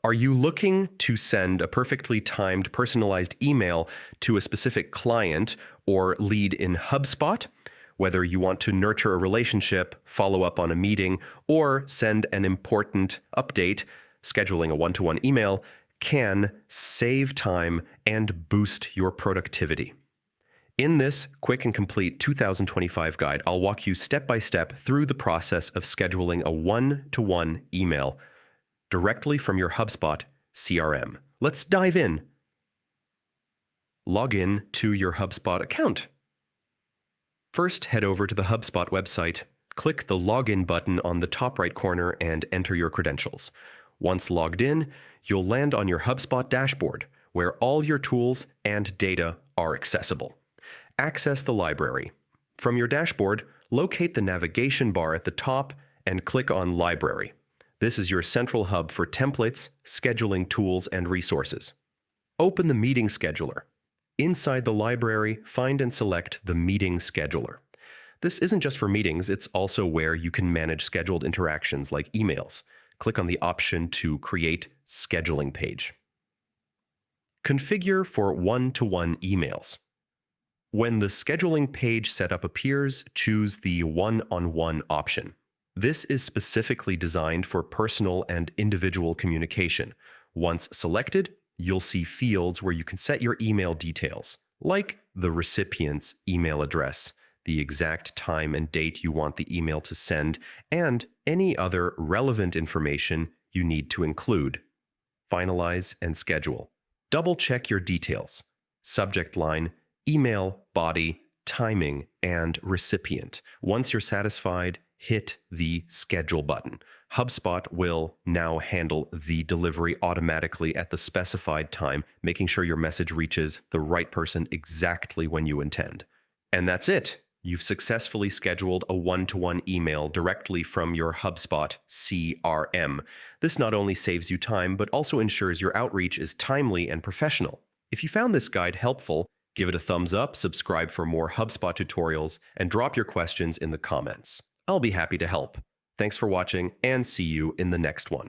Are you looking to send a perfectly timed personalized email to a specific client or lead in HubSpot? Whether you want to nurture a relationship, follow up on a meeting, or send an important update, scheduling a one-to-one email can save time and boost your productivity. In this quick and complete 2025 guide, I'll walk you step by step through the process of scheduling a one-to-one email directly from your HubSpot CRM. Let's dive in. Log in to your HubSpot account. First, head over to the HubSpot website, click the Login button on the top right corner, and enter your credentials. Once logged in, you'll land on your HubSpot dashboard, where all your tools and data are accessible. Access the library. From your dashboard, locate the navigation bar at the top and click on Library. This is your central hub for templates, scheduling tools, and resources. Open the meeting scheduler. Inside the library, find and select the meeting scheduler. This isn't just for meetings, it's also where you can manage scheduled interactions like emails. Click on the option to create scheduling page. Configure for one-to-one emails. When the scheduling page setup appears, choose the one-on-one option. This is specifically designed for personal and individual communication. Once selected, you'll see fields where you can set your email details, like the recipient's email address, the exact time and date you want the email to send, and any other relevant information you need to include. Finalize and schedule. Double-check your details: subject line, email, body, timing, and recipient. Once you're satisfied, hit the Schedule button. HubSpot will now handle the delivery automatically at the specified time, making sure your message reaches the right person exactly when you intend. And that's it. You've successfully scheduled a one-to-one email directly from your HubSpot CRM. This not only saves you time, but also ensures your outreach is timely and professional. If you found this guide helpful, give it a thumbs up, subscribe for more HubSpot tutorials, and drop your questions in the comments. I'll be happy to help. Thanks for watching, and see you in the next one.